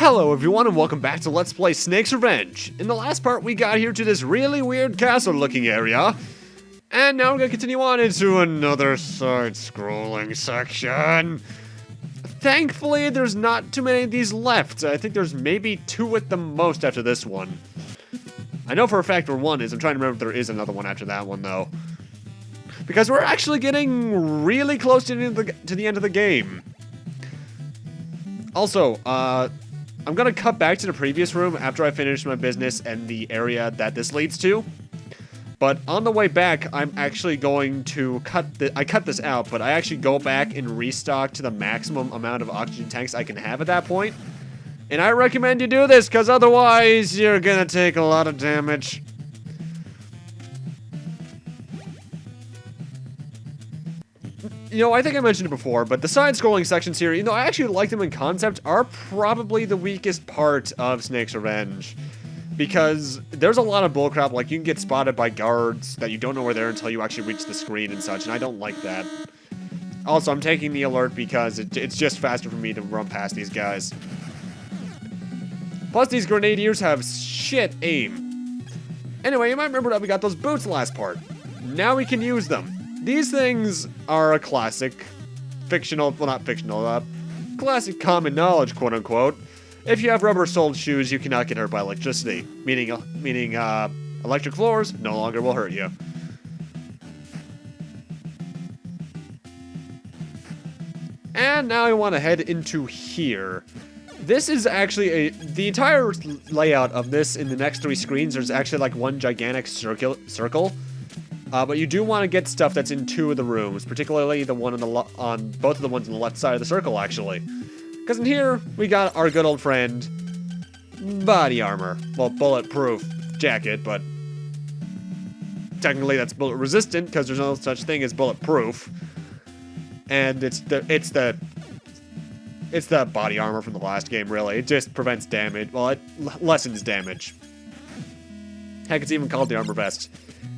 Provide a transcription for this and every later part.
Hello everyone and welcome back to Let's Play Snake's Revenge. In the last part we got here to this really weird castle looking area. And now we're gonna continue on into another side-scrolling section. Thankfully there's not too many of these left. I think there's maybe 2 at the most after this one. I know for a fact where one is. I'm trying to remember if there is another one after that one though. Because we're actually getting really close to the end of the game. Also, I'm gonna cut back to the previous room after I finish my business and the area that this leads to. But on the way back, I'm actually going to I cut this out, but I actually go back and restock to the maximum amount of oxygen tanks I can have at that point. And I recommend you do this, because otherwise you're gonna take a lot of damage. You know, I think I mentioned it before, but the side-scrolling sections here, you know, I actually like them in concept, are probably the weakest part of Snake's Revenge. Because there's a lot of bullcrap, like you can get spotted by guards that you don't know where they're until you actually reach the screen and such, and I don't like that. Also, I'm taking the alert because it's just faster for me to run past these guys. Plus, these grenadiers have shit aim. Anyway, you might remember that we got those boots last part. Now we can use them. These things are a classic, fictional, well not fictional, classic common knowledge, quote unquote. If you have rubber-soled shoes, you cannot get hurt by electricity, meaning electric floors no longer will hurt you. And now I want to head into here. This is actually the entire layout of this in the next 3 screens. There's actually like one gigantic circle. But you do want to get stuff that's in 2 of the rooms, particularly the one on both of the ones on the left side of the circle, actually. Because in here, we got our good old friend, body armor. Well, bulletproof jacket, but technically that's bullet resistant because there's no such thing as bulletproof. And it's the body armor from the last game, really. It just prevents damage. Well, it lessens damage. Heck, it's even called the armor vest.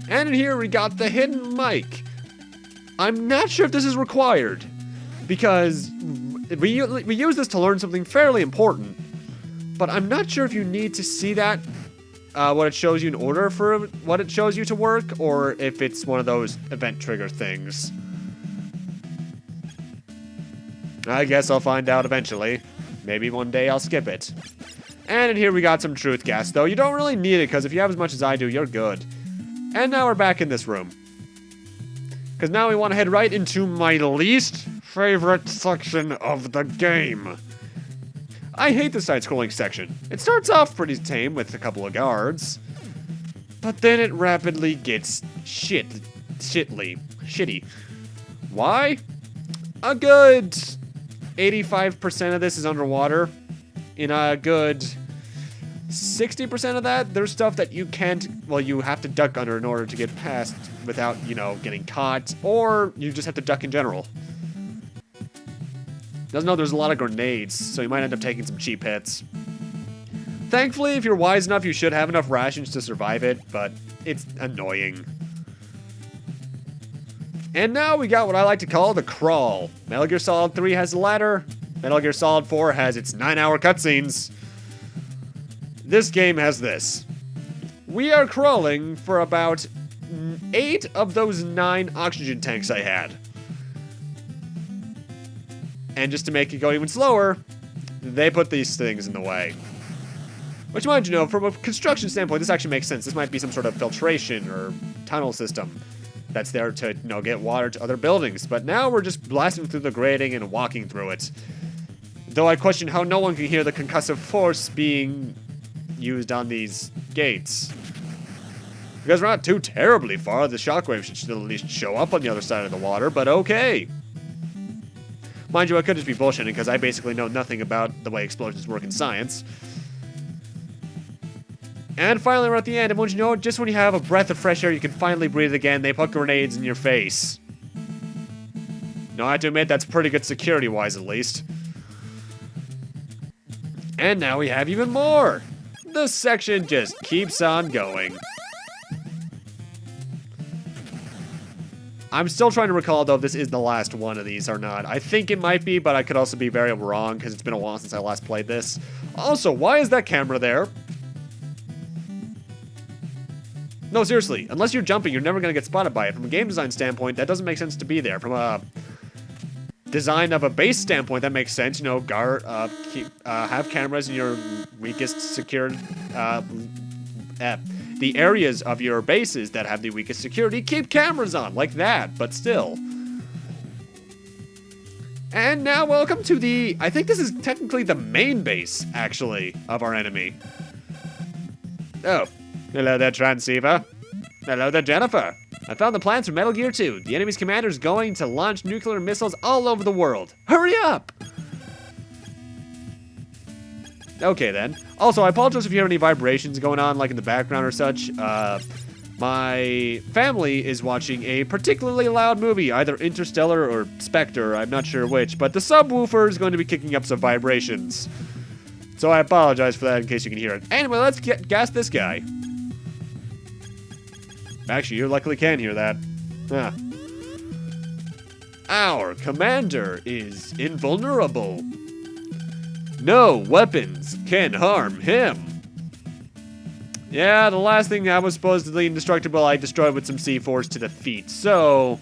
And in here we got the hidden mic. I'm not sure if this is required, because we use this to learn something fairly important, but I'm not sure if you need to see that, what it shows you in order for what it shows you to work, or if it's one of those event trigger things. I guess I'll find out eventually. Maybe one day I'll skip it. And in here we got some truth gas, though. You don't really need it, because if you have as much as I do, you're good. And now we're back in this room. Because now we want to head right into my least favorite section of the game. I hate the side-scrolling section. It starts off pretty tame with a couple of guards, but then it rapidly gets shitty. Why? A good 85% of this is underwater. In a good 60% of that, there's stuff that you can't, well, you have to duck under in order to get past without, you know, getting caught, or you just have to duck in general. Doesn't know there's a lot of grenades, so you might end up taking some cheap hits. Thankfully, if you're wise enough, you should have enough rations to survive it, but it's annoying. And now we got what I like to call the crawl. Metal Gear Solid 3 has a ladder. Metal Gear Solid 4 has its 9-hour cutscenes. This game has this. We are crawling for about 8 of those 9 oxygen tanks I had. And just to make it go even slower, they put these things in the way. Which, mind you know, from a construction standpoint, this actually makes sense. This might be some sort of filtration or tunnel system that's there to, you know, get water to other buildings. But now we're just blasting through the grating and walking through it. Though I question how no one can hear the concussive force being used on these gates. Because we're not too terribly far, the shockwave should still at least show up on the other side of the water, but okay. Mind you, I could just be bullshitting because I basically know nothing about the way explosions work in science. And finally, we're at the end, and won't you know it, just when you have a breath of fresh air, you can finally breathe again, they put grenades in your face. No, I have to admit, that's pretty good security-wise, at least. And now we have even more. The section just keeps on going. I'm still trying to recall, though, if this is the last one of these or not. I think it might be, but I could also be very wrong, because it's been a while since I last played this. Also, why is that camera there? No, seriously, unless you're jumping, you're never going to get spotted by it. From a game design standpoint, that doesn't make sense to be there. From a design of a base standpoint, that makes sense. You know, have cameras in your weakest secured the areas of your bases that have the weakest security, keep cameras on, like that, but still. And now welcome to the, I think this is technically the main base, actually, of our enemy. Oh, hello there, Transceiver. Hello there, Jennifer. I found the plans for Metal Gear 2. The enemy's commander is going to launch nuclear missiles all over the world. Hurry up! Okay, then. Also, I apologize if you hear any vibrations going on, like in the background or such. My family is watching a particularly loud movie, either Interstellar or Spectre, I'm not sure which, but the subwoofer is going to be kicking up some vibrations. So I apologize for that in case you can hear it. Anyway, let's gas this guy. Actually, you likely can hear that. Huh. Our commander is invulnerable. No weapons can harm him. Yeah, the last thing that was supposedly indestructible I destroyed with some C4s to the feet, so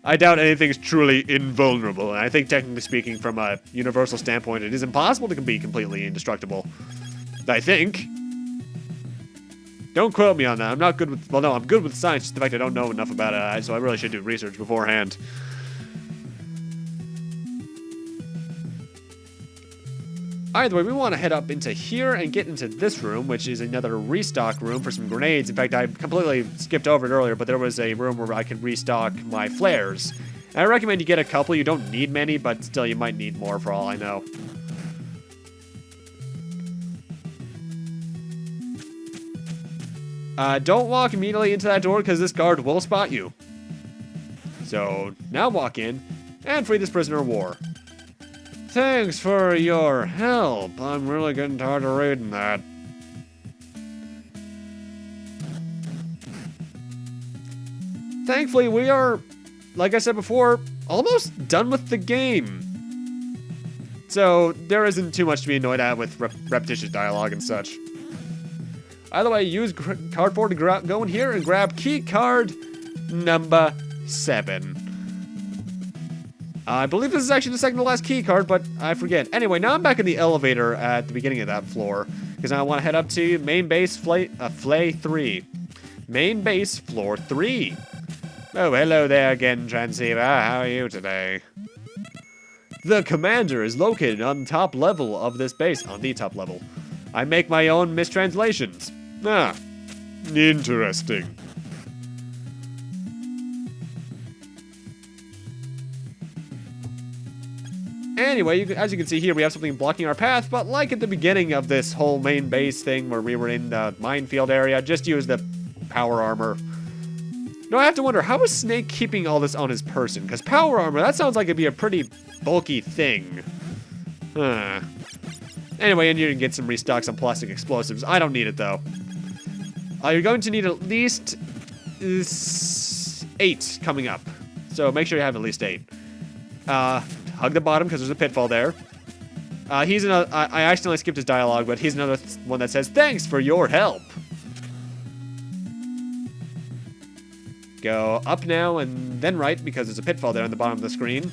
I doubt anything's truly invulnerable, and I think technically speaking from a universal standpoint it is impossible to be completely indestructible. I think. Don't quote me on that, I'm not good with, well no, I'm good with science, just the fact I don't know enough about it, so I really should do research beforehand. Either way, we want to head up into here and get into this room, which is another restock room for some grenades. In fact, I completely skipped over it earlier, but there was a room where I could restock my flares. And I recommend you get a couple. You don't need many, but still, you might need more for all I know. Don't walk immediately into that door, because this guard will spot you. So, now walk in and free this prisoner of war. Thanks for your help. I'm really getting tired of reading that. Thankfully, we are, like I said before, almost done with the game. So, there isn't too much to be annoyed at with repetitious dialogue and such. Either way, use card 4 to go in here and grab key card number 7. I believe this is actually the second to last key card, but I forget. Anyway, now I'm back in the elevator at the beginning of that floor, because I want to head up to main base Flay 3. Main base floor 3. Oh, hello there again, Transceiver. How are you today? The commander is located on the top level of this base. On the top level. I make my own mistranslations. Ah, interesting. Anyway, as you can see here, we have something blocking our path, but like at the beginning of this whole main base thing where we were in the minefield area, just use the power armor. No, I have to wonder, how is Snake keeping all this on his person? Because power armor, that sounds like it'd be a pretty bulky thing. Huh. Anyway, and you can get some restocks on plastic explosives. I don't need it, though. You're going to need at least 8 coming up. So make sure you have at least 8. Hug the bottom, because there's a pitfall there. He's another, I accidentally skipped his dialogue, but he's another one that says, thanks for your help. Go up now and then right, because there's a pitfall there on the bottom of the screen.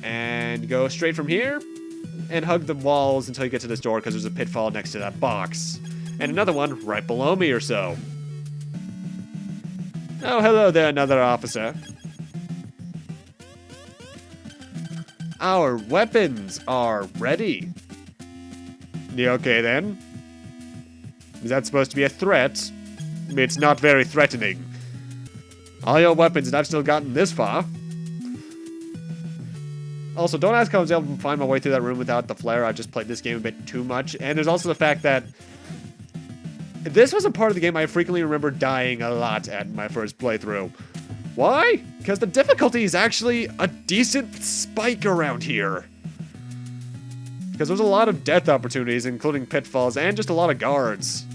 And go straight from here, and hug the walls until you get to this door, because there's a pitfall next to that box. And another one right below me or so. Oh, hello there, another officer. Our weapons are ready. Yeah, okay then. Is that supposed to be a threat? It's not very threatening. All your weapons, and I've still gotten this far. Also, don't ask how I was able to find my way through that room without the flare. I just played this game a bit too much. And there's also the fact that this was a part of the game I frequently remember dying a lot at my first playthrough. Why? Because the difficulty is actually a decent spike around here. Because there's a lot of death opportunities, including pitfalls, and just a lot of guards.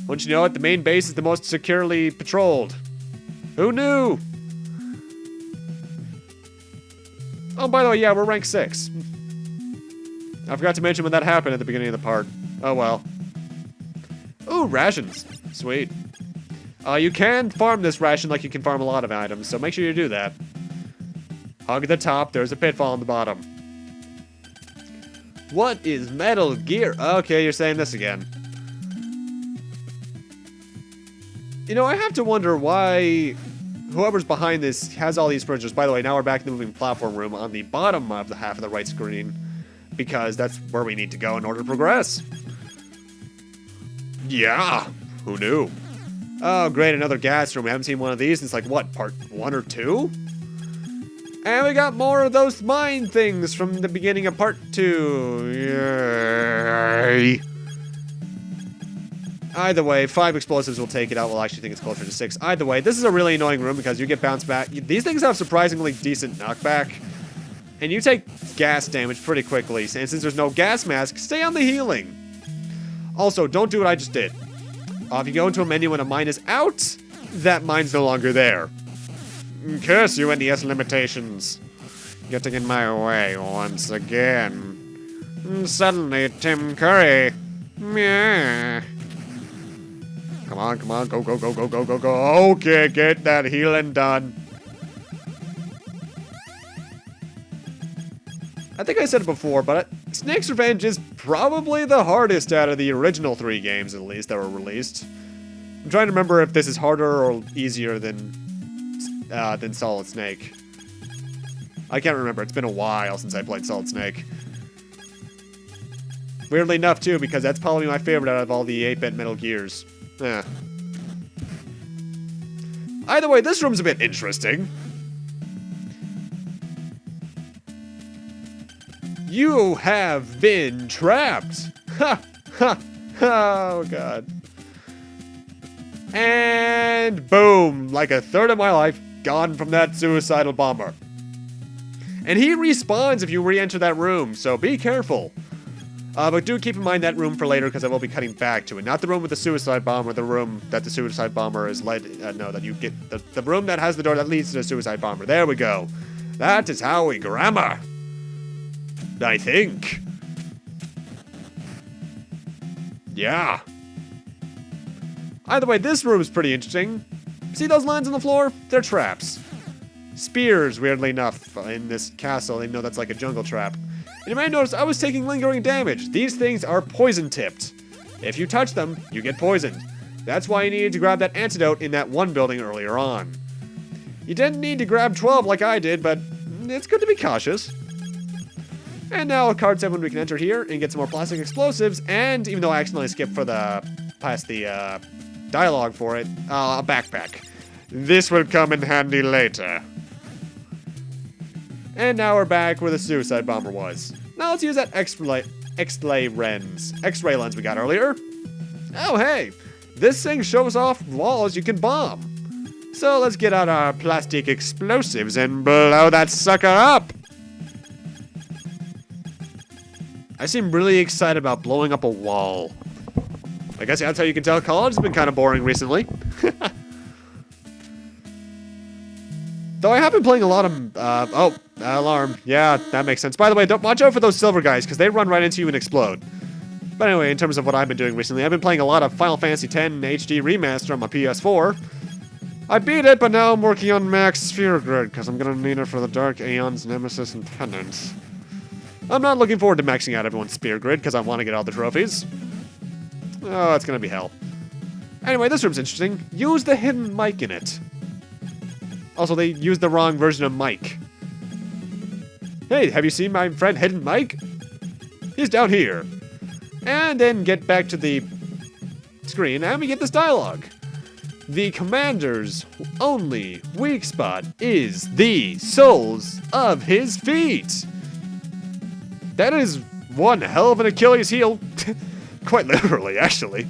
Once you know it, the main base is the most securely patrolled. Who knew? Oh, by the way, yeah, we're rank 6. I forgot to mention when that happened at the beginning of the part. Oh, well. Ooh, rations. Sweet. You can farm this ration like you can farm a lot of items, so make sure you do that. Hug at the top, there's a pitfall on the bottom. What is Metal Gear? Okay, you're saying this again. You know, I have to wonder why whoever's behind this has all these fridges. By the way, now we're back in the moving platform room on the bottom of the half of the right screen, because that's where we need to go in order to progress. Yeah, who knew? Oh, great, another gas room. We haven't seen one of these since, like, what, part 1 or 2? And we got more of those mine things from the beginning of part 2. Yay. Either way, 5 explosives will take it out. We'll actually think it's closer to 6. Either way, this is a really annoying room because you get bounced back. These things have surprisingly decent knockback. And you take gas damage pretty quickly. And since there's no gas mask, stay on the healing. Also, don't do what I just did. If you go into a menu when a mine is out, that mine's no longer there. Curse you, NES limitations. Getting in my way once again. Suddenly, Tim Curry. Meh. Come on, come on, go, go, go, go, go, go, go. Okay, get that healing done. I think I said it before, but Snake's Revenge is probably the hardest out of the original 3 games, at least, that were released. I'm trying to remember if this is harder or easier than Solid Snake. I can't remember. It's been a while since I played Solid Snake. Weirdly enough, too, because that's probably my favorite out of all the 8-bit Metal Gears. Eh. Either way, this room's a bit interesting. You have been trapped! Ha! Ha! Oh, God. And boom! Like a third of my life gone from that suicidal bomber. And he respawns if you re-enter that room, so be careful. But do keep in mind that room for later, because I will be cutting back to it. Not the room with the suicide bomber, the room that the suicide bomber is led... no, that you get... The room that has the door that leads to the suicide bomber. There we go. That is how we grammar. I think. Yeah. Either way, this room is pretty interesting. See those lines on the floor? They're traps. Spears, weirdly enough, in this castle, even though that's like a jungle trap. And you might notice I was taking lingering damage. These things are poison-tipped. If you touch them, you get poisoned. That's why you needed to grab that antidote in that one building earlier on. You didn't need to grab 12 like I did, but it's good to be cautious. And now card 7 we can enter here and get some more plastic explosives, and even though I accidentally skipped for past the dialogue for it, a backpack. This will come in handy later. And now we're back where the suicide bomber was. Now let's use that X-ray lens we got earlier. Oh hey, this thing shows off walls you can bomb. So let's get out our plastic explosives and blow that sucker up. I seem really excited about blowing up a wall. I guess that's how you can tell college has been kind of boring recently. Though I have been playing a lot of, alarm. Yeah, that makes sense. By the way, don't watch out for those silver guys, because they run right into you and explode. But anyway, in terms of what I've been doing recently, I've been playing a lot of Final Fantasy X HD Remaster on my PS4. I beat it, but now I'm working on Max Sphere Grid, because I'm going to need it for the Dark Aeon's Nemesis and Penance. I'm not looking forward to maxing out everyone's Spear Grid, because I want to get all the trophies. Oh, it's going to be hell. Anyway, this room's interesting. Use the hidden mic in it. Also, they used the wrong version of Mike. Hey, have you seen my friend Hidden Mike? He's down here. And then get back to the screen, and we get this dialogue. The commander's only weak spot is the soles of his feet. That is one hell of an Achilles heel. Quite literally, actually.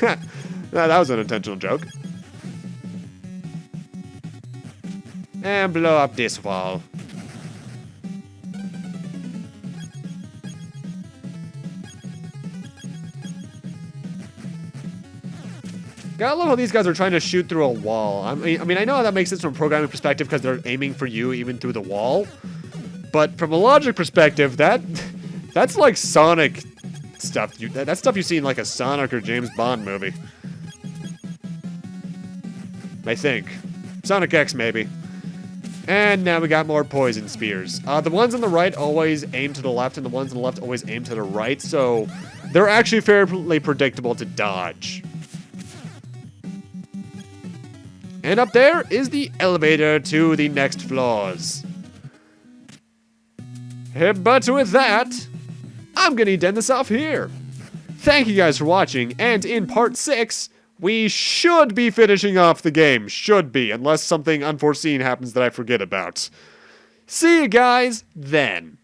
That was an intentional joke. And blow up this wall. Gotta love how these guys are trying to shoot through a wall. I mean, I know how that makes sense from a programming perspective because they're aiming for you even through the wall. But from a logic perspective, that's like Sonic stuff. That's stuff you see in like a Sonic or James Bond movie. I think. Sonic X, maybe. And now we got more poison spears. The ones on the right always aim to the left, and the ones on the left always aim to the right, so they're actually fairly predictable to dodge. And up there is the elevator to the next floors. But with that, I'm gonna end this off here. Thank you guys for watching, and in part 6, we should be finishing off the game. Should be, unless something unforeseen happens that I forget about. See you guys then.